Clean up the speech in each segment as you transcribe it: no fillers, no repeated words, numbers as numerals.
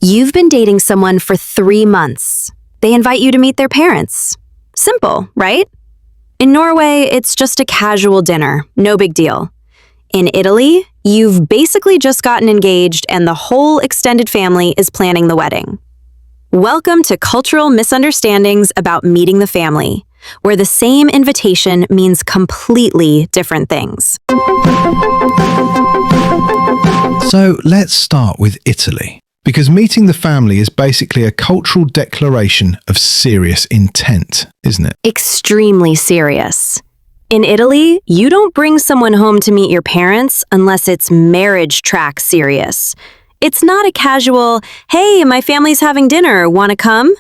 You've been dating someone for 3 months. They invite you to meet their parents. Simple, right? In Norway, it's just a casual dinner, no big deal. In Italy, you've basically just gotten engaged and the whole extended family is planning the wedding. Welcome to Cultural Misunderstandings about meeting the family, where the same invitation means completely different things. So let's start with Italy, because meeting the family is basically a cultural declaration of serious intent, isn't it? Extremely serious. In Italy, you don't bring someone home to meet your parents unless it's marriage track serious. It's not a casual, hey, my family's having dinner, wanna come?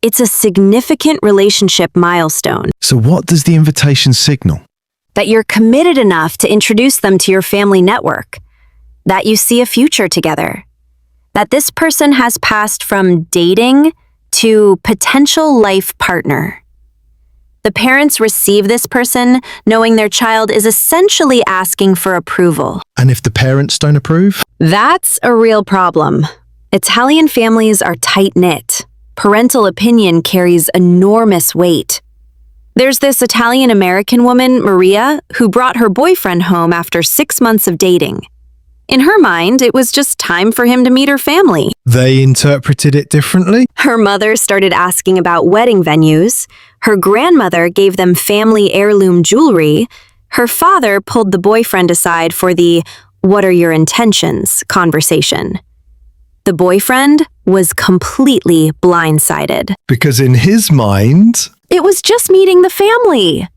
It's a significant relationship milestone. So what does the invitation signal? That you're committed enough to introduce them to your family network. That you see a future together. That this person has passed from dating to potential life partner. The parents receive this person knowing their child is essentially asking for approval. And if the parents don't approve? That's a real problem. Italian families are tight-knit. Parental opinion carries enormous weight. There's this Italian-American woman, Maria, who brought her boyfriend home after 6 months of dating. In her mind, it was just time for him to meet her family. They interpreted it differently? Her mother started asking about wedding venues. Her grandmother gave them family heirloom jewelry. Her father pulled the boyfriend aside for the "what are your intentions" conversation. The boyfriend was completely blindsided. Because in his mind, it was just meeting the family.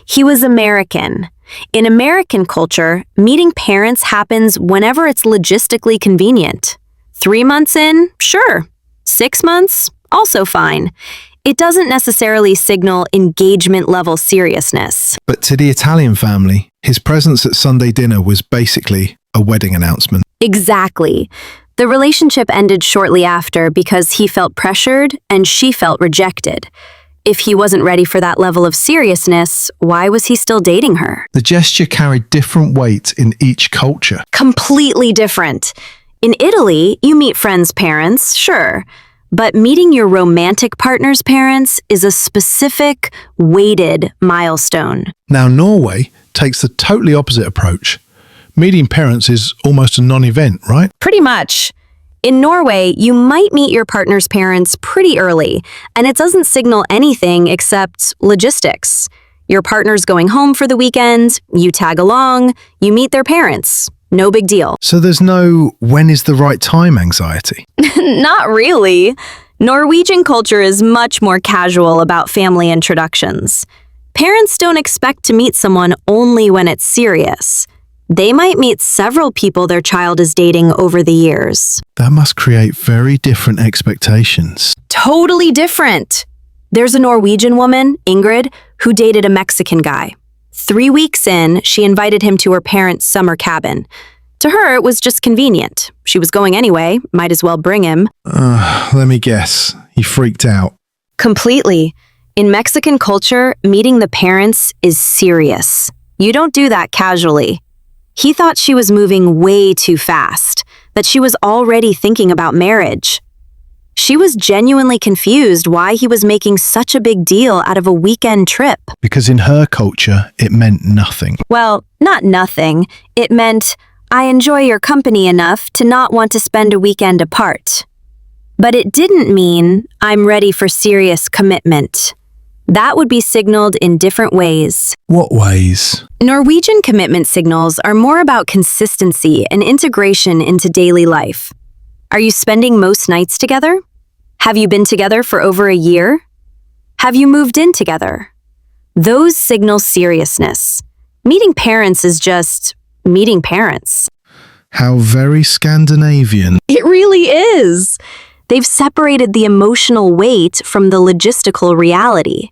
He was American. In American culture, meeting parents happens whenever it's logistically convenient. 3 months in, sure. 6 months, also fine. It doesn't necessarily signal engagement-level seriousness. But to the Italian family, his presence at Sunday dinner was basically a wedding announcement. Exactly. The relationship ended shortly after because he felt pressured and she felt rejected. If he wasn't ready for that level of seriousness, why was he still dating her? The gesture carried different weight in each culture. Completely different. In Italy, you meet friends' parents, sure. But meeting your romantic partner's parents is a specific, weighted milestone. Now, Norway takes the totally opposite approach. Meeting parents is almost a non-event, right? Pretty much. In Norway, you might meet your partner's parents pretty early, and it doesn't signal anything except logistics. Your partner's going home for the weekend, you tag along, you meet their parents. No big deal. So there's no when is the right time anxiety? Not really. Norwegian culture is much more casual about family introductions. Parents don't expect to meet someone only when it's serious. They might meet several people their child is dating over the years. That must create very different expectations. Totally different. There's a Norwegian woman, Ingrid, who dated a Mexican guy. 3 weeks in, she invited him to her parents' summer cabin. To her, it was just convenient. She was going anyway, might as well bring him. Let me guess. He freaked out. Completely. In Mexican culture, meeting the parents is serious. You don't do that casually. He thought she was moving way too fast, that she was already thinking about marriage. She was genuinely confused why he was making such a big deal out of a weekend trip. Because in her culture, it meant nothing. Well, not nothing. It meant, I enjoy your company enough to not want to spend a weekend apart. But it didn't mean, I'm ready for serious commitment. That would be signaled in different ways. What ways? Norwegian commitment signals are more about consistency and integration into daily life. Are you spending most nights together? Have you been together for over a year? Have you moved in together? Those signal seriousness. Meeting parents is just meeting parents. How very Scandinavian. It really is. They've separated the emotional weight from the logistical reality.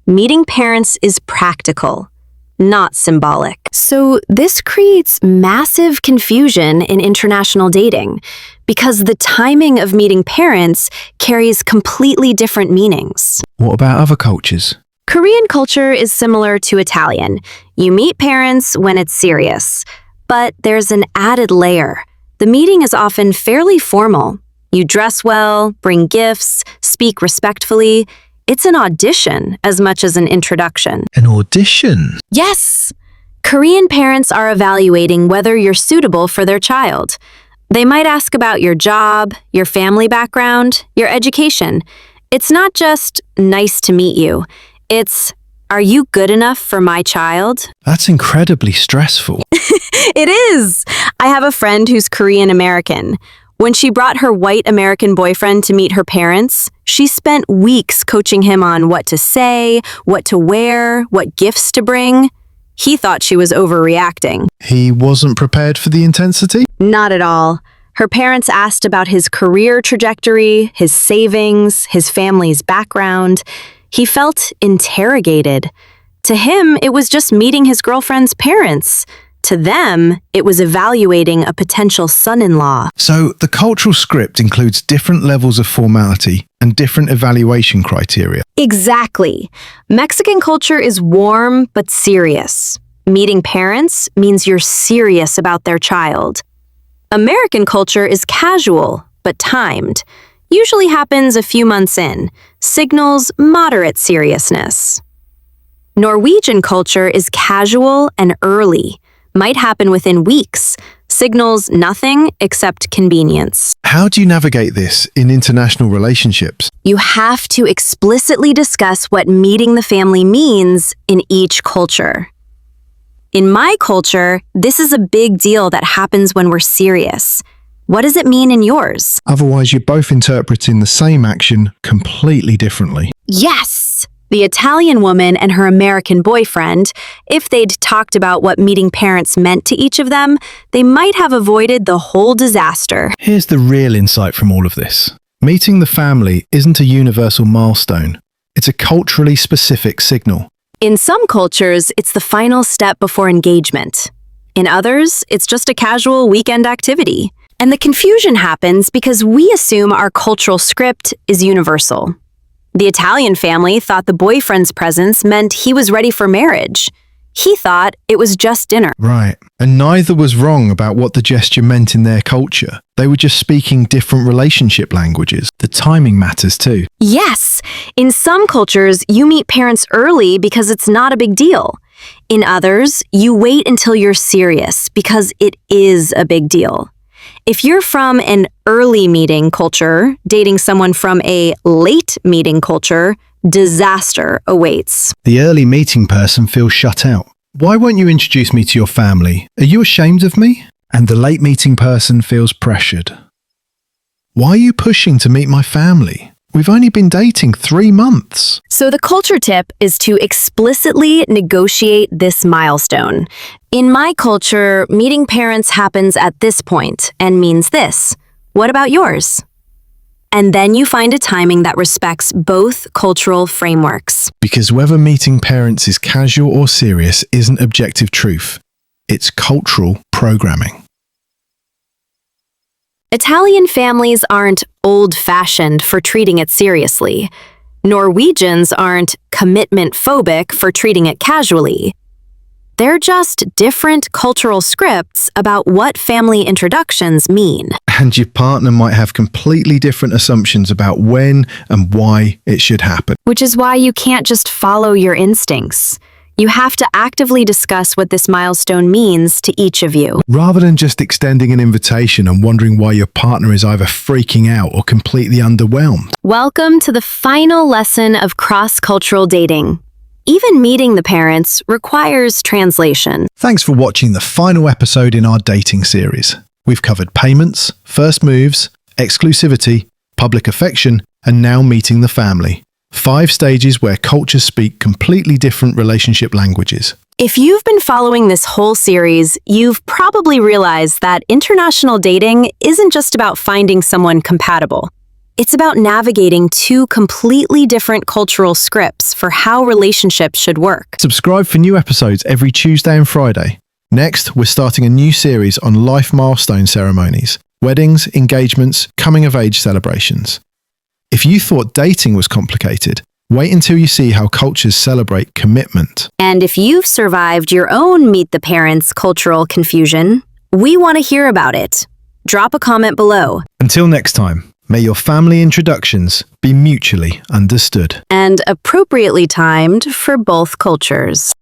Meeting parents is practical, not symbolic. So this creates massive confusion in international dating because the timing of meeting parents carries completely different meanings. What about other cultures? Korean culture is similar to Italian. You meet parents when it's serious, but there's an added layer. The meeting is often fairly formal. You dress well, bring gifts, speak respectfully. It's an audition as much as an introduction. An audition? Yes! Korean parents are evaluating whether you're suitable for their child. They might ask about your job, your family background, your education. It's not just nice to meet you. It's, are you good enough for my child? That's incredibly stressful. It is! I have a friend who's Korean American. When she brought her white American boyfriend to meet her parents, she spent weeks coaching him on what to say, what to wear, what gifts to bring. He thought she was overreacting. He wasn't prepared for the intensity? Not at all. Her parents asked about his career trajectory, his savings, his family's background. He felt interrogated. To him, it was just meeting his girlfriend's parents. To them, it was evaluating a potential son-in-law. So the cultural script includes different levels of formality and different evaluation criteria. Exactly. Mexican culture is warm but serious. Meeting parents means you're serious about their child. American culture is casual but timed. Usually happens a few months in. Signals moderate seriousness. Norwegian culture is casual and early. Might happen within weeks. Signals nothing except convenience. How do you navigate this in international relationships? You have to explicitly discuss what meeting the family means in each culture. In my culture, this is a big deal that happens when we're serious. What does it mean in yours? Otherwise, you're both interpreting the same action completely differently. Yes! The Italian woman and her American boyfriend, if they'd talked about what meeting parents meant to each of them, they might have avoided the whole disaster. Here's the real insight from all of this. Meeting the family isn't a universal milestone. It's a culturally specific signal. In some cultures, it's the final step before engagement. In others, it's just a casual weekend activity. And the confusion happens because we assume our cultural script is universal. The Italian family thought the boyfriend's presence meant he was ready for marriage. He thought it was just dinner. Right. And neither was wrong about what the gesture meant in their culture. They were just speaking different relationship languages. The timing matters too. Yes. In some cultures, you meet parents early because it's not a big deal. In others, you wait until you're serious because it is a big deal. If you're from an early meeting culture, dating someone from a late meeting culture, disaster awaits. The early meeting person feels shut out. Why won't you introduce me to your family? Are you ashamed of me? And the late meeting person feels pressured. Why are you pushing to meet my family? We've only been dating 3 months. So the culture tip is to explicitly negotiate this milestone. In my culture, meeting parents happens at this point and means this. What about yours? And then you find a timing that respects both cultural frameworks. Because whether meeting parents is casual or serious isn't objective truth. It's cultural programming. Italian families aren't old-fashioned for treating it seriously. Norwegians aren't commitment-phobic for treating it casually. They're just different cultural scripts about what family introductions mean. And your partner might have completely different assumptions about when and why it should happen. Which is why you can't just follow your instincts. You have to actively discuss what this milestone means to each of you. Rather than just extending an invitation and wondering why your partner is either freaking out or completely underwhelmed. Welcome to the final lesson of cross-cultural dating. Even meeting the parents requires translation. Thanks for watching the final episode in our dating series. We've covered payments, first moves, exclusivity, public affection, and now meeting the family. 5 stages where cultures speak completely different relationship languages. If you've been following this whole series, you've probably realized that international dating isn't just about finding someone compatible. It's about navigating 2 completely different cultural scripts for how relationships should work. Subscribe for new episodes every Tuesday and Friday. Next, we're starting a new series on life milestone ceremonies, weddings, engagements, coming-of-age celebrations. If you thought dating was complicated, wait until you see how cultures celebrate commitment. And if you've survived your own Meet the Parents cultural confusion, we want to hear about it. Drop a comment below. Until next time, May your family introductions be mutually understood and appropriately timed for both cultures.